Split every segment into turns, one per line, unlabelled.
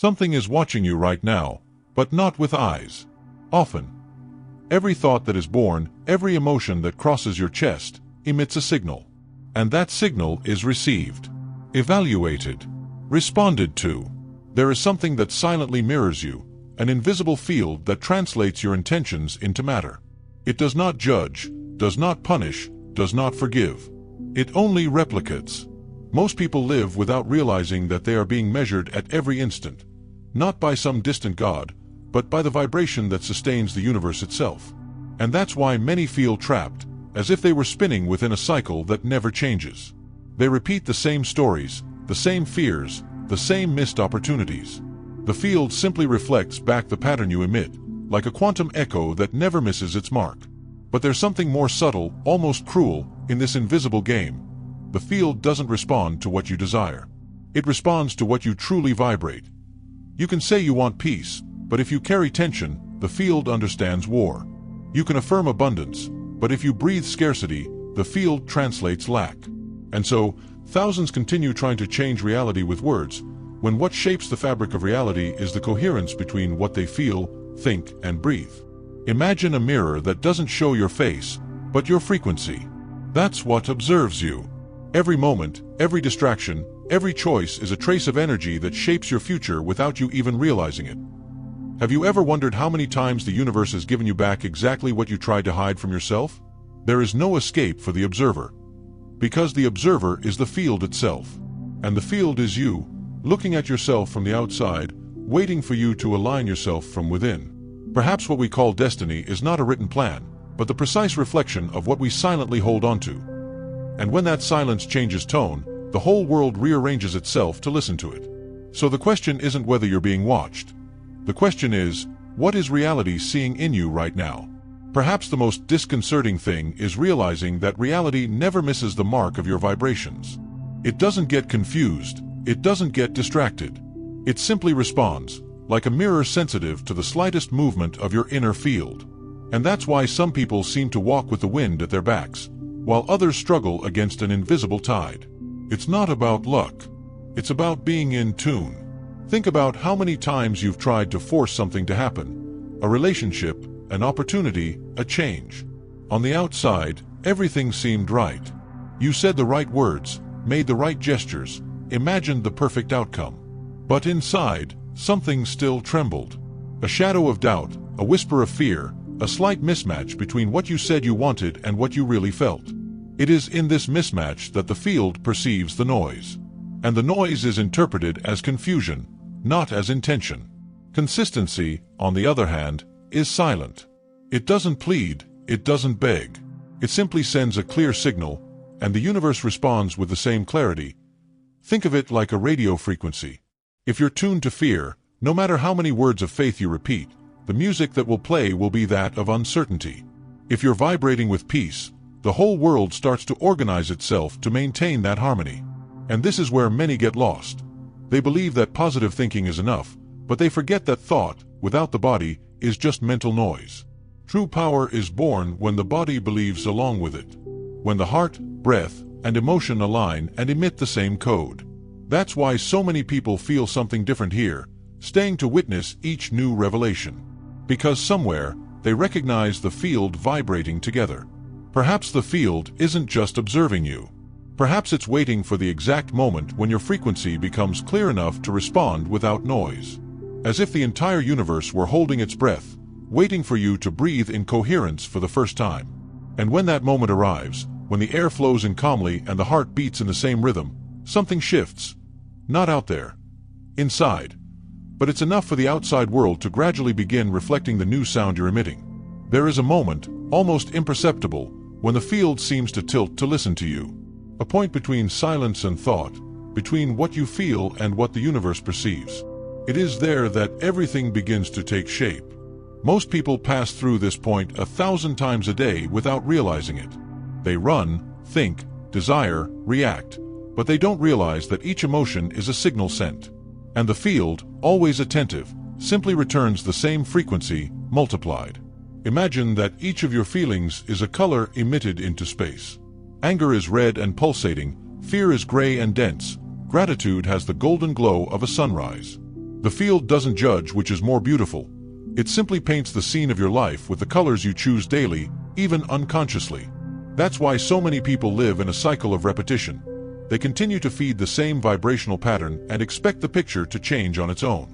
Something is watching you right now, but not with eyes. Often, every thought that is born, every emotion that crosses your chest, emits a signal. And that signal is received, evaluated, responded to. There is something that silently mirrors you, an invisible field that translates your intentions into matter. It does not judge, does not punish, does not forgive. It only replicates. Most people live without realizing that they are being measured at every instant, not by some distant God, but by the vibration that sustains the universe itself. And that's why many feel trapped, as if they were spinning within a cycle that never changes. They repeat the same stories, the same fears, the same missed opportunities. The field simply reflects back the pattern you emit, like a quantum echo that never misses its mark. But there's something more subtle, almost cruel, in this invisible game. The field doesn't respond to what you desire. It responds to what you truly vibrate. You can say you want peace, but if you carry tension, the field understands war. You can affirm abundance, but if you breathe scarcity, the field translates lack. And so, thousands continue trying to change reality with words, when what shapes the fabric of reality is the coherence between what they feel, think, and breathe. Imagine a mirror that doesn't show your face, but your frequency. That's what observes you. Every moment, every distraction, every choice is a trace of energy that shapes your future without you even realizing it. Have you ever wondered how many times the universe has given you back exactly what you tried to hide from yourself? There is no escape for the observer. Because the observer is the field itself. And the field is you, looking at yourself from the outside, waiting for you to align yourself from within. Perhaps what we call destiny is not a written plan, but the precise reflection of what we silently hold on to. And when that silence changes tone, the whole world rearranges itself to listen to it. So the question isn't whether you're being watched. The question is, what is reality seeing in you right now? Perhaps the most disconcerting thing is realizing that reality never misses the mark of your vibrations. It doesn't get confused, it doesn't get distracted. It simply responds, like a mirror sensitive to the slightest movement of your inner field. And that's why some people seem to walk with the wind at their backs, while others struggle against an invisible tide. It's not about luck. It's about being in tune. Think about how many times you've tried to force something to happen. A relationship, an opportunity, a change. On the outside, everything seemed right. You said the right words, made the right gestures, imagined the perfect outcome. But inside, something still trembled. A shadow of doubt, a whisper of fear, a slight mismatch between what you said you wanted and what you really felt. It is in this mismatch that the field perceives the noise. And the noise is interpreted as confusion, not as intention. Consistency, on the other hand, is silent. It doesn't plead, it doesn't beg. It simply sends a clear signal, and the universe responds with the same clarity. Think of it like a radio frequency. If you're tuned to fear, no matter how many words of faith you repeat, the music that will play will be that of uncertainty. If you're vibrating with peace, the whole world starts to organize itself to maintain that harmony. And this is where many get lost. They believe that positive thinking is enough, but they forget that thought, without the body, is just mental noise. True power is born when the body believes along with it. When the heart, breath, and emotion align and emit the same code. That's why so many people feel something different here, staying to witness each new revelation. Because somewhere, they recognize the field vibrating together. Perhaps the field isn't just observing you. Perhaps it's waiting for the exact moment when your frequency becomes clear enough to respond without noise. As if the entire universe were holding its breath, waiting for you to breathe in coherence for the first time. And when that moment arrives, when the air flows in calmly and the heart beats in the same rhythm, something shifts. Not out there. Inside. But it's enough for the outside world to gradually begin reflecting the new sound you're emitting. There is a moment, almost imperceptible, when the field seems to tilt to listen to you. A point between silence and thought, between what you feel and what the universe perceives. It is there that everything begins to take shape. Most people pass through this point 1,000 times a day without realizing it. They run, think, desire, react, but they don't realize that each emotion is a signal sent. And the field, always attentive, simply returns the same frequency, multiplied. Imagine that each of your feelings is a color emitted into space. Anger is red and pulsating, fear is gray and dense, gratitude has the golden glow of a sunrise. The field doesn't judge which is more beautiful. It simply paints the scene of your life with the colors you choose daily, even unconsciously. That's why so many people live in a cycle of repetition. They continue to feed the same vibrational pattern and expect the picture to change on its own.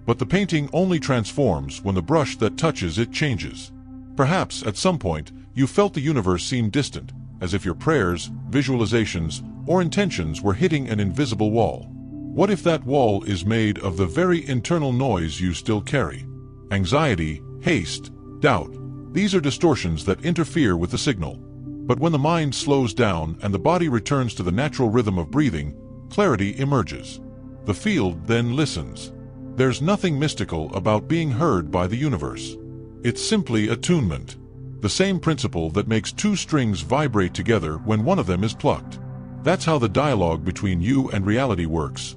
But the painting only transforms when the brush that touches it changes. Perhaps, at some point, you felt the universe seem distant, as if your prayers, visualizations, or intentions were hitting an invisible wall. What if that wall is made of the very internal noise you still carry? Anxiety, haste, doubt. These are distortions that interfere with the signal. But when the mind slows down and the body returns to the natural rhythm of breathing, clarity emerges. The field then listens. There's nothing mystical about being heard by the universe. It's simply attunement. The same principle that makes two strings vibrate together when one of them is plucked. That's how the dialogue between you and reality works.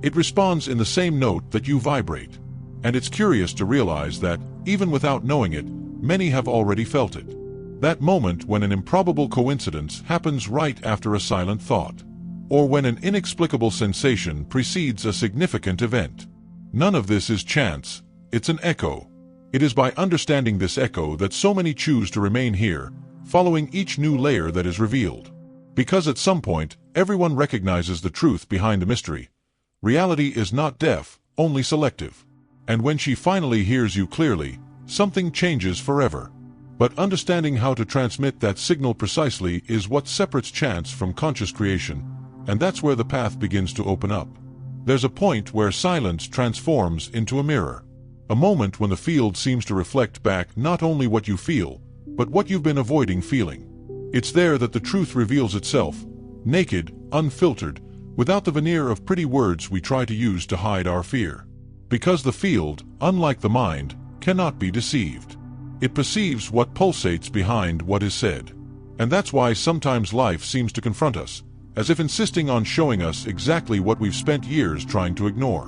It responds in the same note that you vibrate. And it's curious to realize that, even without knowing it, many have already felt it. That moment when an improbable coincidence happens right after a silent thought. Or when an inexplicable sensation precedes a significant event. None of this is chance, it's an echo. It is by understanding this echo that so many choose to remain here, following each new layer that is revealed. Because at some point, everyone recognizes the truth behind the mystery. Reality is not deaf, only selective. And when she finally hears you clearly, something changes forever. But understanding how to transmit that signal precisely is what separates chance from conscious creation, and that's where the path begins to open up. There's a point where silence transforms into a mirror. A moment when the field seems to reflect back not only what you feel, but what you've been avoiding feeling. It's there that the truth reveals itself, naked, unfiltered, without the veneer of pretty words we try to use to hide our fear. Because the field, unlike the mind, cannot be deceived. It perceives what pulsates behind what is said. And that's why sometimes life seems to confront us, as if insisting on showing us exactly what we've spent years trying to ignore.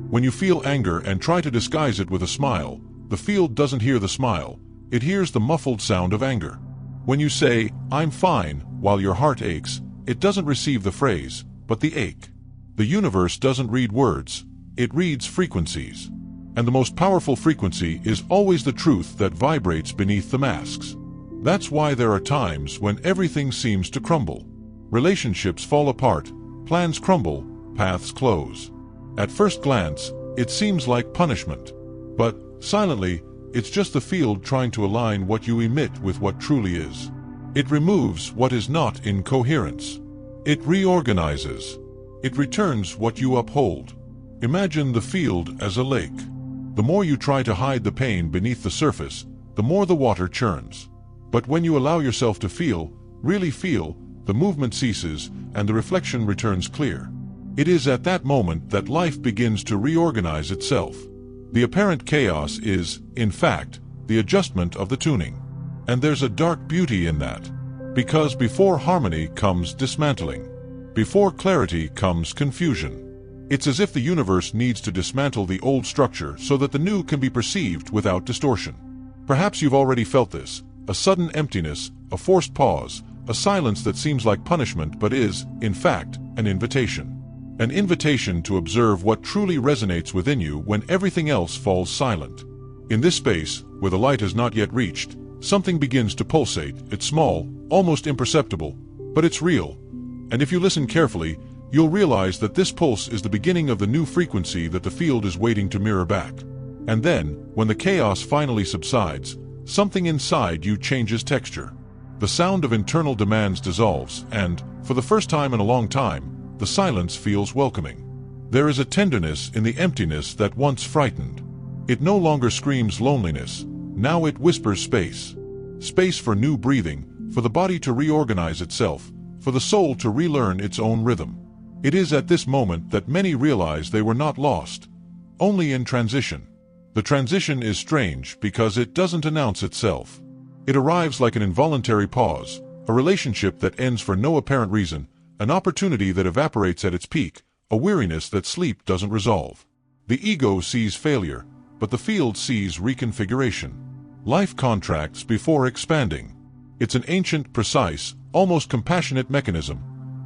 When you feel anger and try to disguise it with a smile, the field doesn't hear the smile, it hears the muffled sound of anger. When you say, "I'm fine," while your heart aches, it doesn't receive the phrase, but the ache. The universe doesn't read words, it reads frequencies. And the most powerful frequency is always the truth that vibrates beneath the masks. That's why there are times when everything seems to crumble. Relationships fall apart, plans crumble, paths close. At first glance, it seems like punishment. But, silently, it's just the field trying to align what you emit with what truly is. It removes what is not in coherence. It reorganizes. It returns what you uphold. Imagine the field as a lake. The more you try to hide the pain beneath the surface, the more the water churns. But when you allow yourself to feel, really feel, the movement ceases and the reflection returns clear. It is at that moment that life begins to reorganize itself. The apparent chaos is, in fact, the adjustment of the tuning. And there's a dark beauty in that. Because before harmony comes dismantling. Before clarity comes confusion. It's as if the universe needs to dismantle the old structure so that the new can be perceived without distortion. Perhaps you've already felt this, a sudden emptiness, a forced pause, a silence that seems like punishment but is, in fact, an invitation. An invitation to observe what truly resonates within you when everything else falls silent. In this space, where the light has not yet reached, something begins to pulsate. It's small, almost imperceptible, but it's real. And if you listen carefully, you'll realize that this pulse is the beginning of the new frequency that the field is waiting to mirror back. And then, when the chaos finally subsides, something inside you changes texture. The sound of internal demands dissolves, and, for the first time in a long time, the silence feels welcoming. There is a tenderness in the emptiness that once frightened. It no longer screams loneliness, now it whispers space. Space for new breathing, for the body to reorganize itself, for the soul to relearn its own rhythm. It is at this moment that many realize they were not lost, only in transition. The transition is strange because it doesn't announce itself. It arrives like an involuntary pause, a relationship that ends for no apparent reason, an opportunity that evaporates at its peak, a weariness that sleep doesn't resolve. The ego sees failure, but the field sees reconfiguration. Life contracts before expanding. It's an ancient, precise, almost compassionate mechanism,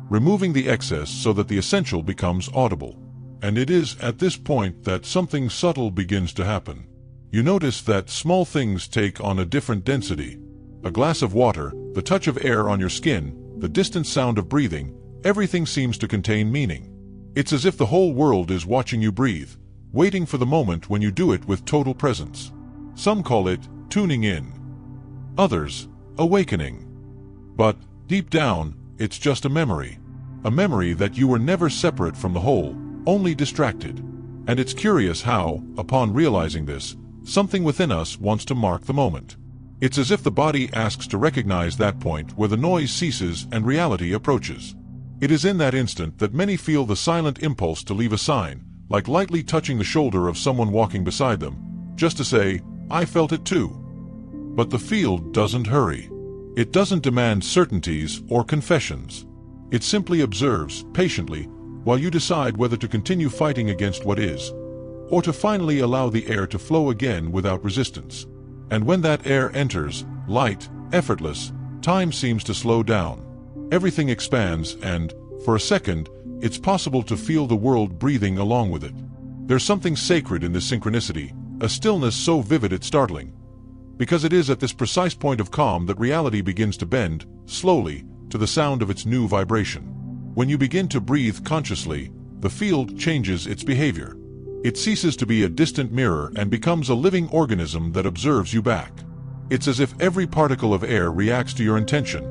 removing the excess so that the essential becomes audible. And it is at this point that something subtle begins to happen. You notice that small things take on a different density. A glass of water, the touch of air on your skin, the distant sound of breathing, everything seems to contain meaning. It's as if the whole world is watching you breathe, waiting for the moment when you do it with total presence. Some call it tuning in. Others, awakening. But, deep down, it's just a memory. A memory that you were never separate from the whole, only distracted. And it's curious how, upon realizing this, something within us wants to mark the moment. It's as if the body asks to recognize that point where the noise ceases and reality approaches. It is in that instant that many feel the silent impulse to leave a sign, like lightly touching the shoulder of someone walking beside them, just to say, "I felt it too." But the field doesn't hurry. It doesn't demand certainties or confessions. It simply observes, patiently, while you decide whether to continue fighting against what is, or to finally allow the air to flow again without resistance. And when that air enters, light, effortless, time seems to slow down. Everything expands and, for a second, it's possible to feel the world breathing along with it. There's something sacred in this synchronicity, a stillness so vivid it's startling. Because it is at this precise point of calm that reality begins to bend, slowly, to the sound of its new vibration. When you begin to breathe consciously, the field changes its behavior. It ceases to be a distant mirror and becomes a living organism that observes you back. It's as if every particle of air reacts to your intention,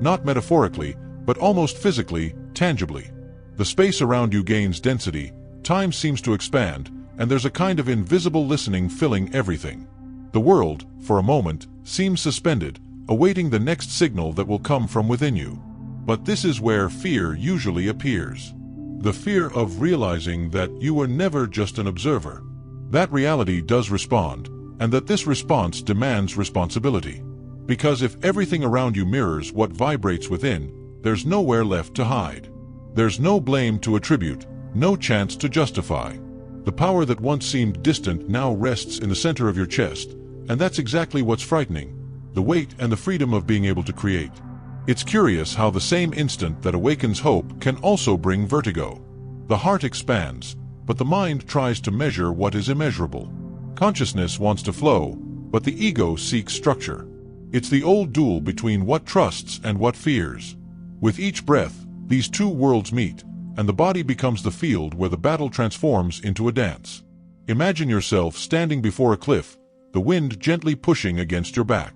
not metaphorically, but almost physically, tangibly. The space around you gains density, time seems to expand, and there's a kind of invisible listening filling everything. The world, for a moment, seems suspended, awaiting the next signal that will come from within you. But this is where fear usually appears. The fear of realizing that you were never just an observer. That reality does respond, and that this response demands responsibility. Because if everything around you mirrors what vibrates within, there's nowhere left to hide. There's no blame to attribute, no chance to justify. The power that once seemed distant now rests in the center of your chest, and that's exactly what's frightening, the weight and the freedom of being able to create. It's curious how the same instant that awakens hope can also bring vertigo. The heart expands, but the mind tries to measure what is immeasurable. Consciousness wants to flow, but the ego seeks structure. It's the old duel between what trusts and what fears. With each breath, these two worlds meet, and the body becomes the field where the battle transforms into a dance. Imagine yourself standing before a cliff, the wind gently pushing against your back.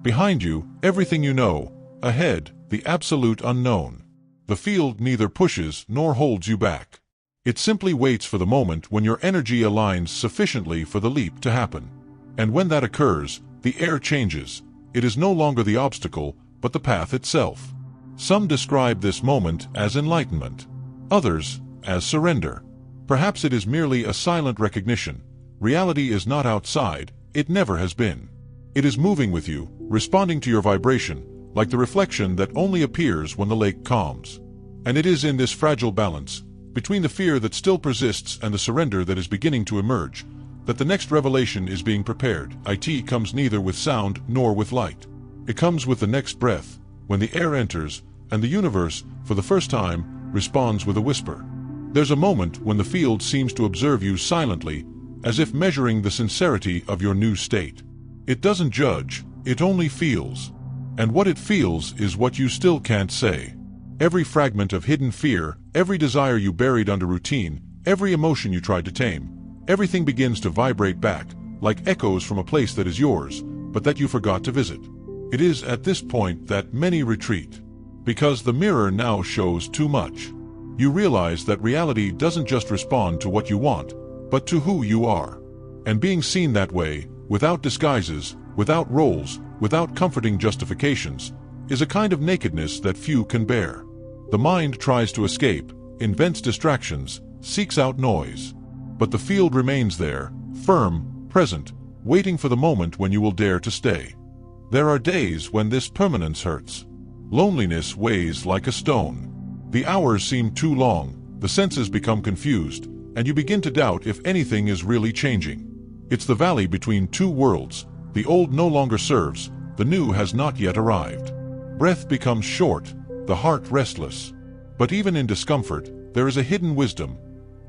Behind you, everything you know. Ahead, the absolute unknown. The field neither pushes nor holds you back. It simply waits for the moment when your energy aligns sufficiently for the leap to happen. And when that occurs, the air changes. It is no longer the obstacle, but the path itself. Some describe this moment as enlightenment. Others, as surrender. Perhaps it is merely a silent recognition. Reality is not outside, it never has been. It is moving with you, responding to your vibration, like the reflection that only appears when the lake calms. And it is in this fragile balance, between the fear that still persists and the surrender that is beginning to emerge, that the next revelation is being prepared. It comes neither with sound nor with light. It comes with the next breath, when the air enters, and the universe, for the first time, responds with a whisper. There's a moment when the field seems to observe you silently, as if measuring the sincerity of your new state. It doesn't judge, it only feels. And what it feels is what you still can't say. Every fragment of hidden fear, every desire you buried under routine, every emotion you tried to tame, everything begins to vibrate back, like echoes from a place that is yours, but that you forgot to visit. It is at this point that many retreat. Because the mirror now shows too much. You realize that reality doesn't just respond to what you want, but to who you are. And being seen that way, without disguises, without roles, without comforting justifications, is a kind of nakedness that few can bear. The mind tries to escape, invents distractions, seeks out noise. But the field remains there, firm, present, waiting for the moment when you will dare to stay. There are days when this permanence hurts. Loneliness weighs like a stone. The hours seem too long, the senses become confused, and you begin to doubt if anything is really changing. It's the valley between two worlds. The old no longer serves, the new has not yet arrived. Breath becomes short, the heart restless. But even in discomfort, there is a hidden wisdom.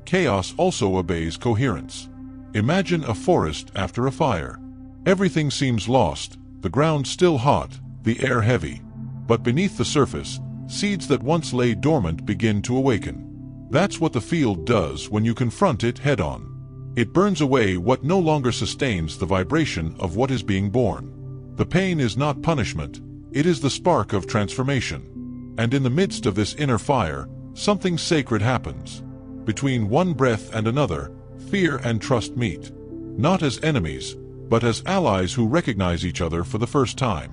chaos also obeys coherence. Imagine a forest after a fire. Everything seems lost, the ground still hot, the air heavy. But beneath the surface, seeds that once lay dormant begin to awaken. That's what the field does when you confront it head-on. It burns away what no longer sustains the vibration of what is being born. The pain is not punishment, it is the spark of transformation. And in the midst of this inner fire, something sacred happens. Between one breath and another, fear and trust meet. Not as enemies, but as allies who recognize each other for the first time.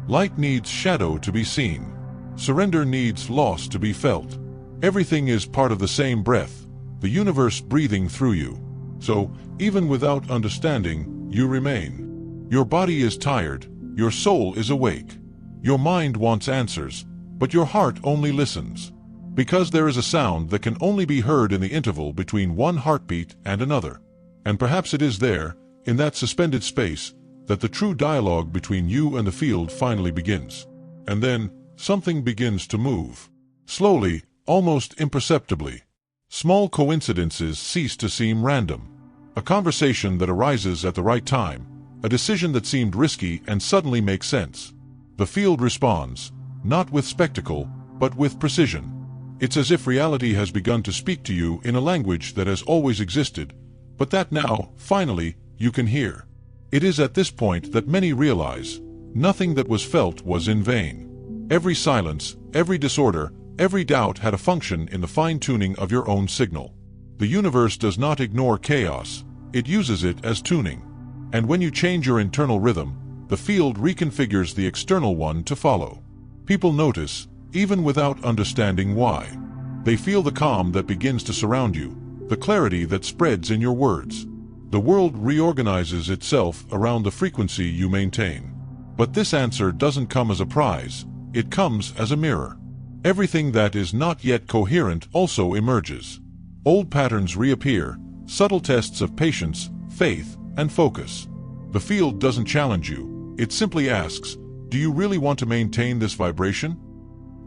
Light needs shadow to be seen. Surrender needs loss to be felt. Everything is part of the same breath, the universe breathing through you. So, even without understanding, you remain. Your body is tired, your soul is awake. Your mind wants answers, but your heart only listens. Because there is a sound that can only be heard in the interval between one heartbeat and another. And perhaps it is there, in that suspended space, that the true dialogue between you and the field finally begins. And then, something begins to move. Slowly, almost imperceptibly. Small coincidences cease to seem random. A conversation that arises at the right time, a decision that seemed risky and suddenly makes sense. The field responds, not with spectacle, but with precision. It's as if reality has begun to speak to you in a language that has always existed, but that now, finally, you can hear. It is at this point that many realize, nothing that was felt was in vain. Every silence, every disorder, every doubt had a function in the fine-tuning of your own signal. The universe does not ignore chaos, it uses it as tuning. And when you change your internal rhythm, the field reconfigures the external one to follow. People notice, even without understanding why. They feel the calm that begins to surround you, the clarity that spreads in your words. The world reorganizes itself around the frequency you maintain. But this answer doesn't come as a prize, it comes as a mirror. Everything that is not yet coherent also emerges. Old patterns reappear, subtle tests of patience, faith, and focus. The field doesn't challenge you, it simply asks, do you really want to maintain this vibration?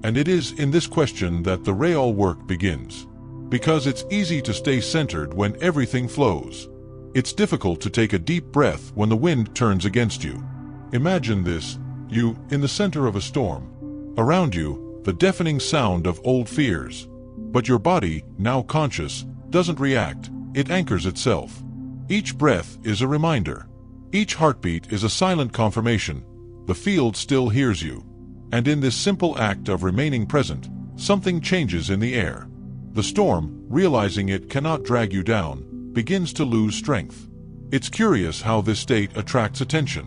And it is in this question that the real work begins. Because it's easy to stay centered when everything flows. It's difficult to take a deep breath when the wind turns against you. Imagine this, you, in the center of a storm. Around you, the deafening sound of old fears. But your body, now conscious, doesn't react, it anchors itself. Each breath is a reminder. Each heartbeat is a silent confirmation. The field still hears you. And in this simple act of remaining present, something changes in the air. The storm, realizing it cannot drag you down, begins to lose strength. It's curious how this state attracts attention.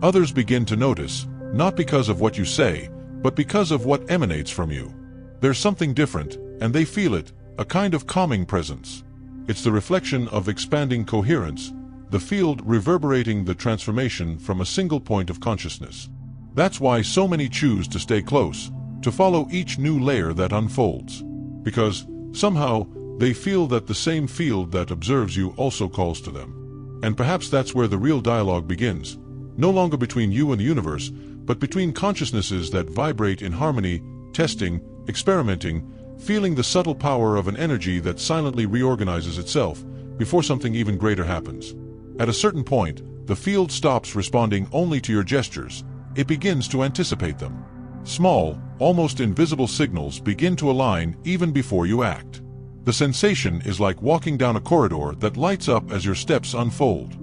Others begin to notice, not because of what you say, but because of what emanates from you. There's something different, and they feel it, a kind of calming presence. It's the reflection of expanding coherence, the field reverberating the transformation from a single point of consciousness. That's why so many choose to stay close, to follow each new layer that unfolds. Because, somehow, they feel that the same field that observes you also calls to them. And perhaps that's where the real dialogue begins, no longer between you and the universe, but between consciousnesses that vibrate in harmony, testing, experimenting, feeling the subtle power of an energy that silently reorganizes itself before something even greater happens. At a certain point, the field stops responding only to your gestures, it begins to anticipate them. Small, almost invisible signals begin to align even before you act. The sensation is like walking down a corridor that lights up as your steps unfold.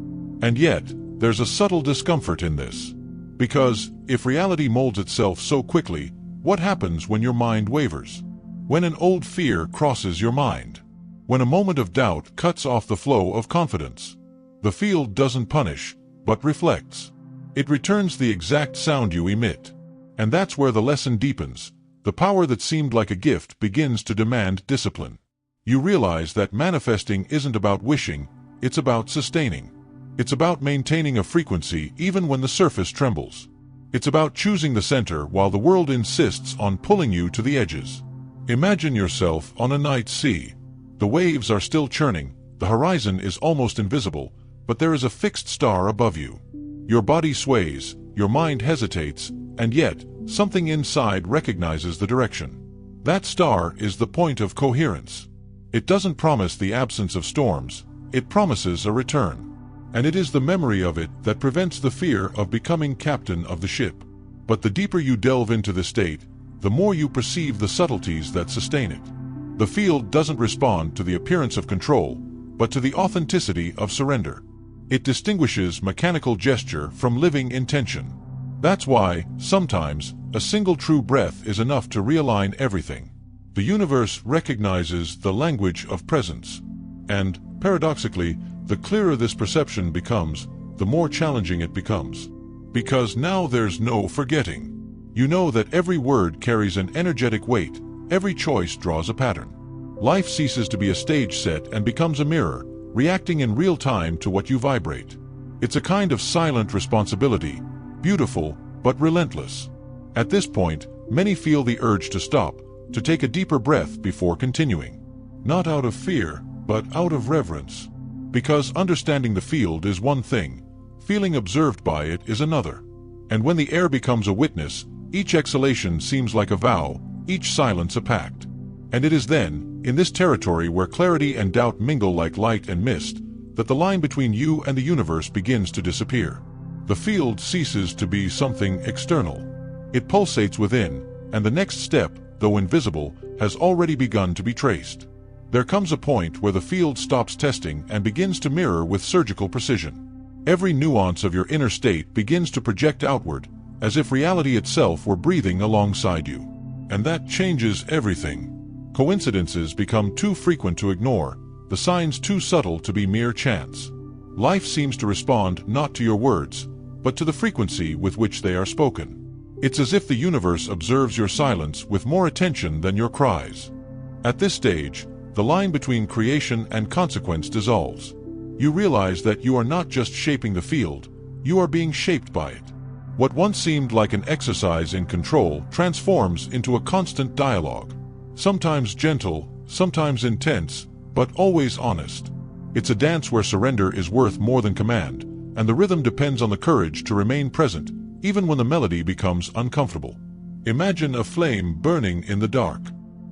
And yet, there's a subtle discomfort in this. Because, if reality molds itself so quickly, what happens when your mind wavers? When an old fear crosses your mind? When a moment of doubt cuts off the flow of confidence? The field doesn't punish, but reflects. It returns the exact sound you emit. And that's where the lesson deepens. The power that seemed like a gift begins to demand discipline. You realize that manifesting isn't about wishing, it's about sustaining. It's about maintaining a frequency even when the surface trembles. It's about choosing the center while the world insists on pulling you to the edges. Imagine yourself on a night sea. The waves are still churning, the horizon is almost invisible, but there is a fixed star above you. Your body sways, your mind hesitates, and yet, something inside recognizes the direction. That star is the point of coherence. It doesn't promise the absence of storms, it promises a return. And it is the memory of it that prevents the fear of becoming captain of the ship. But the deeper you delve into this state, the more you perceive the subtleties that sustain it. The field doesn't respond to the appearance of control, but to the authenticity of surrender. It distinguishes mechanical gesture from living intention. That's why, sometimes, a single true breath is enough to realign everything. The universe recognizes the language of presence. And, paradoxically, the clearer this perception becomes, the more challenging it becomes. Because now there's no forgetting. You know that every word carries an energetic weight, every choice draws a pattern. Life ceases to be a stage set and becomes a mirror, reacting in real time to what you vibrate. It's a kind of silent responsibility, beautiful but relentless. At this point, many feel the urge to stop, to take a deeper breath before continuing. Not out of fear, but out of reverence. Because understanding the field is one thing, feeling observed by it is another. And when the air becomes a witness, each exhalation seems like a vow, each silence a pact. And it is then, in this territory where clarity and doubt mingle like light and mist, that the line between you and the universe begins to disappear. The field ceases to be something external. It pulsates within, and the next step, though invisible, has already begun to be traced. There comes a point where the field stops testing and begins to mirror with surgical precision. Every nuance of your inner state begins to project outward, as if reality itself were breathing alongside you. And that changes everything. Coincidences become too frequent to ignore, the signs too subtle to be mere chance. Life seems to respond not to your words, but to the frequency with which they are spoken. It's as if the universe observes your silence with more attention than your cries. At this stage, the line between creation and consequence dissolves. You realize that you are not just shaping the field, you are being shaped by it. What once seemed like an exercise in control transforms into a constant dialogue. Sometimes gentle, sometimes intense, but always honest. It's a dance where surrender is worth more than command, and the rhythm depends on the courage to remain present, even when the melody becomes uncomfortable. Imagine a flame burning in the dark.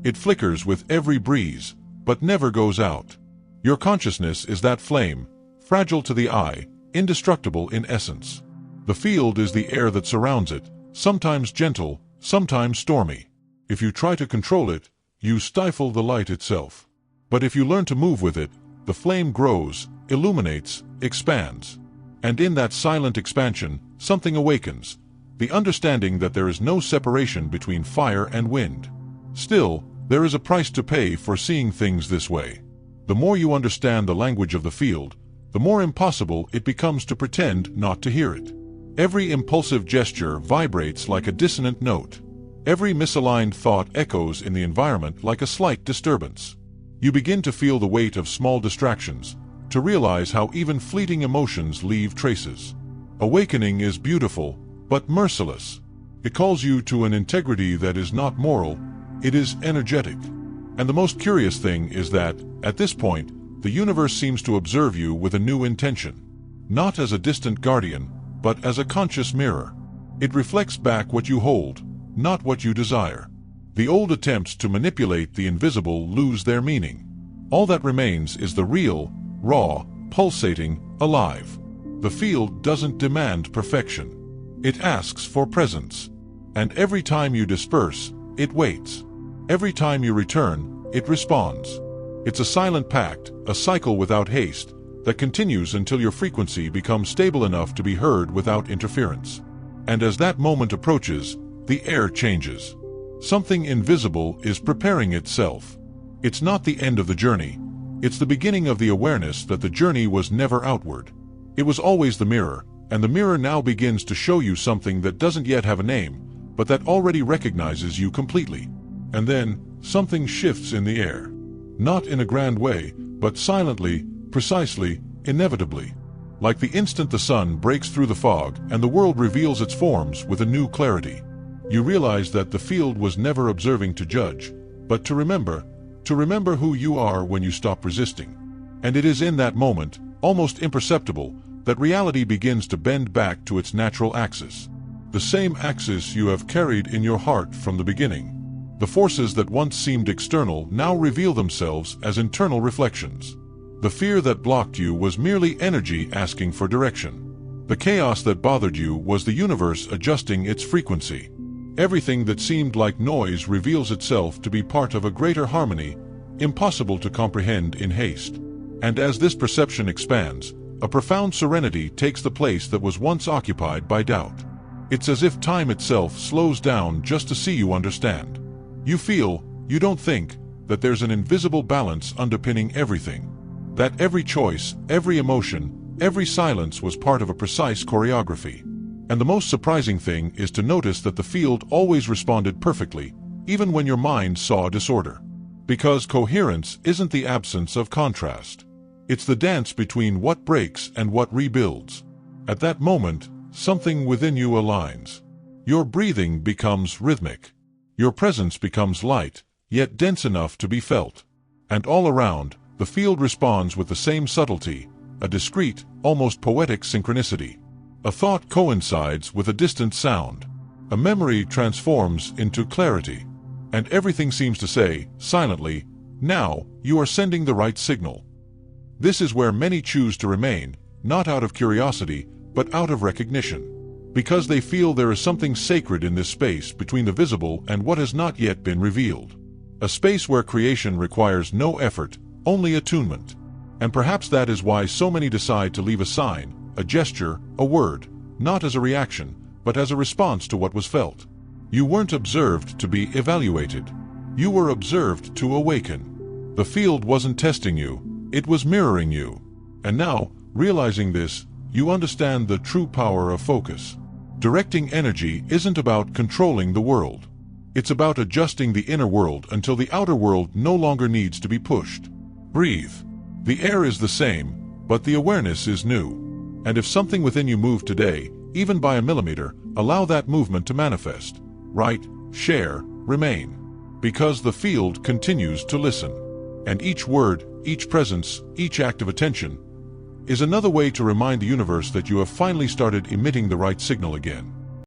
It flickers with every breeze, but never goes out. Your consciousness is that flame, fragile to the eye, indestructible in essence. The field is the air that surrounds it, sometimes gentle, sometimes stormy. If you try to control it, you stifle the light itself. But if you learn to move with it, the flame grows, illuminates, expands. And in that silent expansion, something awakens, the understanding that there is no separation between fire and wind. Still, there is a price to pay for seeing things this way. The more you understand the language of the field, the more impossible it becomes to pretend not to hear it. Every impulsive gesture vibrates like a dissonant note. Every misaligned thought echoes in the environment like a slight disturbance. You begin to feel the weight of small distractions, to realize how even fleeting emotions leave traces. Awakening is beautiful, but merciless. It calls you to an integrity that is not moral, it is energetic. And the most curious thing is that, at this point, the universe seems to observe you with a new intention. Not as a distant guardian, but as a conscious mirror. It reflects back what you hold, not what you desire. The old attempts to manipulate the invisible lose their meaning. All that remains is the real, raw, pulsating, alive. The field doesn't demand perfection. It asks for presence. And every time you disperse, it waits. Every time you return, it responds. It's a silent pact, a cycle without haste, that continues until your frequency becomes stable enough to be heard without interference. And as that moment approaches, the air changes. Something invisible is preparing itself. It's not the end of the journey. It's the beginning of the awareness that the journey was never outward. It was always the mirror, and the mirror now begins to show you something that doesn't yet have a name, but that already recognizes you completely. And then, something shifts in the air. Not in a grand way, but silently, precisely, inevitably. Like the instant the sun breaks through the fog and the world reveals its forms with a new clarity. You realize that the field was never observing to judge, but to remember who you are when you stop resisting. And it is in that moment, almost imperceptible, that reality begins to bend back to its natural axis. The same axis you have carried in your heart from the beginning. The forces that once seemed external now reveal themselves as internal reflections. The fear that blocked you was merely energy asking for direction. The chaos that bothered you was the universe adjusting its frequency. Everything that seemed like noise reveals itself to be part of a greater harmony, impossible to comprehend in haste. And as this perception expands, a profound serenity takes the place that was once occupied by doubt. It's as if time itself slows down just to see you understand. You feel, you don't think, that there's an invisible balance underpinning everything. That every choice, every emotion, every silence was part of a precise choreography. And the most surprising thing is to notice that the field always responded perfectly, even when your mind saw disorder. Because coherence isn't the absence of contrast. It's the dance between what breaks and what rebuilds. At that moment, something within you aligns. Your breathing becomes rhythmic. Your presence becomes light, yet dense enough to be felt. And all around, the field responds with the same subtlety, a discreet, almost poetic synchronicity. A thought coincides with a distant sound. A memory transforms into clarity. And everything seems to say, silently, now, you are sending the right signal. This is where many choose to remain, not out of curiosity, but out of recognition. Because they feel there is something sacred in this space between the visible and what has not yet been revealed. A space where creation requires no effort, only attunement. And perhaps that is why so many decide to leave a sign, a gesture, a word, not as a reaction, but as a response to what was felt. You weren't observed to be evaluated. You were observed to awaken. The field wasn't testing you, it was mirroring you. And now, realizing this, you understand the true power of focus. Directing energy isn't about controlling the world. It's about adjusting the inner world until the outer world no longer needs to be pushed. Breathe. The air is the same, but the awareness is new. And if something within you moved today, even by a millimeter, allow that movement to manifest. Write, share, remain. Because the field continues to listen. And each word, each presence, each act of attention is another way to remind the universe that you have finally started emitting the right signal again.